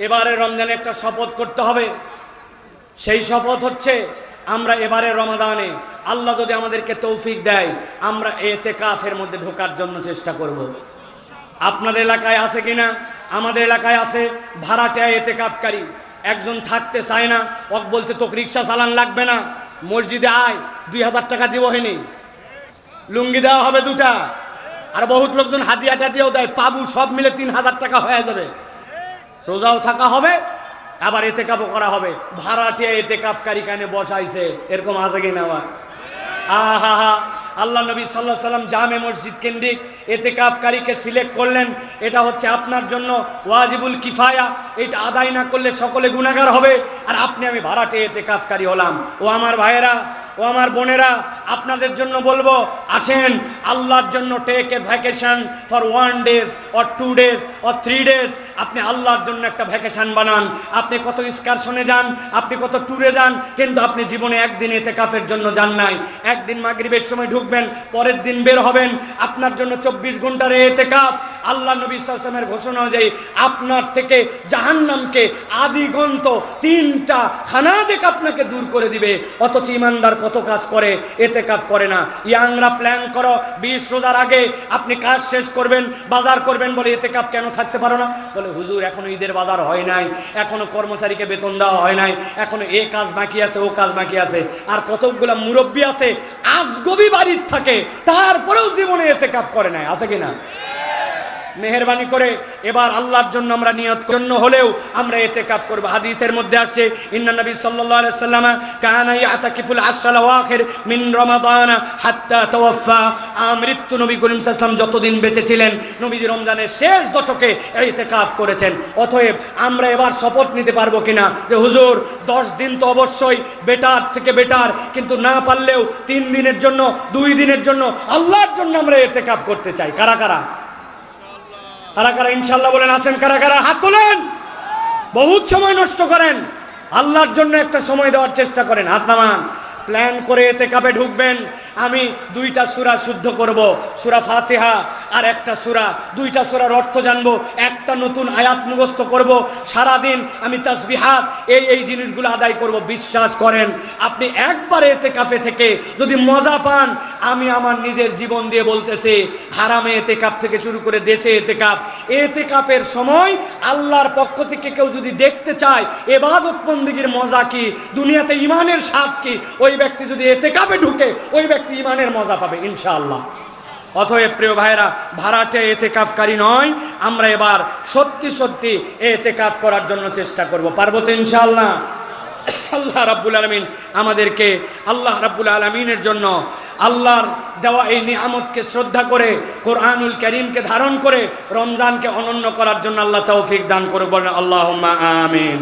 এবারে রমজানে একটা শপথ করতে হবে। সেই শপথ হচ্ছে আমরা এবারে রমাদানে আল্লাহ যদি আমাদেরকে তৌফিক দেয় আমরা ইতিকাফের মধ্যে ঢোকার জন্য চেষ্টা করব। আপনাদের এলাকায় আছে কিনা? আমাদের এলাকায় আছে। ভাড়াটিয়া ইতিকাফকারী একজন থাকতে চায় না, ওক বলছে তোকে রিক্সা চালান লাগবে না, মসজিদে আয় 2000 টাকা দিব হয়নি, লুঙ্গি দেওয়া হবে 2টা, আর বহুত লোকজন হাদিয়া টাদিয়াও দেয়, পাবু সব মিলে 3000 টাকা হয়ে যাবে, রোজাও থাকা হবে আবার ইতিকাফও করা হবে। ভাড়াটিয়া ইতিকাফকারী কানে বসাইছে, এরকম আছে কিনা? আহা হা, আল্লাহ নবী সাল্লাল্লাহু আলাইহি সাল্লাম জামে মসজিদ কেন্দ্রিক ইতিকাফকারীকে সিলেক্ট করলেন। এটা হচ্ছে আপনার জন্য ওয়াজিবুল কিফায়া, এটা আদায় না করলে সকলে গুনাহগার হবে। আর আপনি আমি ভাড়াটিয়া ইতিকাফকারী হলাম। ও আমার ভাইয়েরা, ও আমার বোনেরা, আপনাদের জন্য বলবো, আসেন আল্লাহর জন্য take a vacation for 1 day or 2 days or 3 days. আপনি আল্লাহর জন্য একটা ভ্যাকেশন বানান। আপনি কত এক্সকারশনে যান, আপনি কত ট্যুরে যান, কিন্তু আপনি জীবনে একদিন ইতিকাফের জন্য যান নাই। একদিন মাগরিবের সময় ঢুকবেন, পরের দিন বের হবেন, আপনার জন্য 24 ঘন্টার ইতিকাফ। আল্লাহ নবী সাল্লাল্লাহু আলাইহি ওয়াসাল্লামের ঘোষণা অনুযায়ী আপনার থেকে জাহান্নামকে আদিগন্ত 3টা খানাদেক আপনাকে দূর করে দিবে। অথচ ইমানদার কত কাজ করে, ইতিকাফ করে না। ইয়াংরা প্ল্যান করো 20 রোজার আগে আপনি কাজ শেষ করবেন, বাজার করবেন, বলে ইতিকাফ কেন থাকতে পারো না? বলে হুজুর এখনো ঈদের বাজার হয় নাই, এখনো কর্মচারীকে বেতন দেওয়া হয় নাই, এখনো এ কাজ বাকি আছে, ও কাজ বাকি আছে। আর কতগুলা মুরব্বী আছে আজগবি বাড়ির থাকে, তারপরেও জীবনে ইতিকাফ করে নাই, আছে কিনা? মেহেরবানি করে এবার আল্লাহর জন্য আমরা নিয়ত জন্য হলেও আমরা ইতিকাফ করব। হাদিসের মধ্যে আসছে ইন্না নবী সাল্লাল্লাহু আলাইহি ওয়াসাল্লাম কানা ইয়াতাকিফুল আশরাল আওয়াখির মিন রমাদান হাত্তা তাওয়াফা। মৃত্যু নবী করিম সাল্লাল্লাহু আলাইহি ওয়াসাল্লাম যতদিন বেঁচে ছিলেন নবীজি রমজানের শেষ দশকে ইতিকাফ করেছেন। অতএব আমরা এবার শপথ নিতে পারবো কিনা যে হুজুর 10 দিন তো অবশ্যই বেটার থেকে বেটার, কিন্তু না পারলেও 3 দিনের জন্য 2 দিনের জন্য আল্লাহর জন্য আমরা ইতিকাফ করতে চাই। কারা কারা কারা কারা ইনশাআল্লাহ বলেন? আছেন কারা কারা? হাত তোলেন। বহুত সময় নষ্ট করেন, আল্লাহর জন্য একটা সময় দেওয়ার চেষ্টা করেন। হাত নামান। প্ল্যান করে ইতিকাফে ঢুকবেন। আমি 2টা সূরা শুদ্ধ করব, সূরা ফাতিহা আর একটা সূরা, 2টা সূরার অর্থ জানবো, একটা নতুন আয়াত মুখস্থ করব। সারা দিন আমি তাসবিহাত এই জিনিসগুলো আদায় করব। বিশ্বাস করেন আপনি একবার ইতিকাফে থেকে যদি মজা পান, আমি আমার নিজের জীবন দিয়ে বলতেছি, হারামে ইতিকাফ থেকে শুরু করে দেশে ইতিকাফের সময় আল্লাহর পক্ষ থেকে কেউ যদি দেখতে চায় ইবাদত বন্দেগীর মজা কি, দুনিয়াতে ঈমানের স্বাদ কি, ওই ব্যক্তি যদি ইতিকাফে ঢুকে ওই ব্যক্তি ঈমানের মজা পাবে ইনশাআল্লাহ। অতএব প্রিয় ভাইরা, ভাড়াটিয়া ইতিকাফকারী নয়, আমরা এবার সত্যি সত্যি ইতিকাফ করার জন্য চেষ্টা করব। পারবো তো ইনশাআল্লাহ? আল্লাহ রাব্বুল আলামিন আমাদেরকে আল্লাহ রাব্বুল আলামিনের জন্য আল্লাহর দেওয়া এই নিয়ামতকে শ্রদ্ধা করে কোরআনুল কারীমকে ধারণ করে রমজানকে অনন্য করার জন্য আল্লাহ তৌফিক দান করে। বলেন আল্লাহুম্মা আমিন।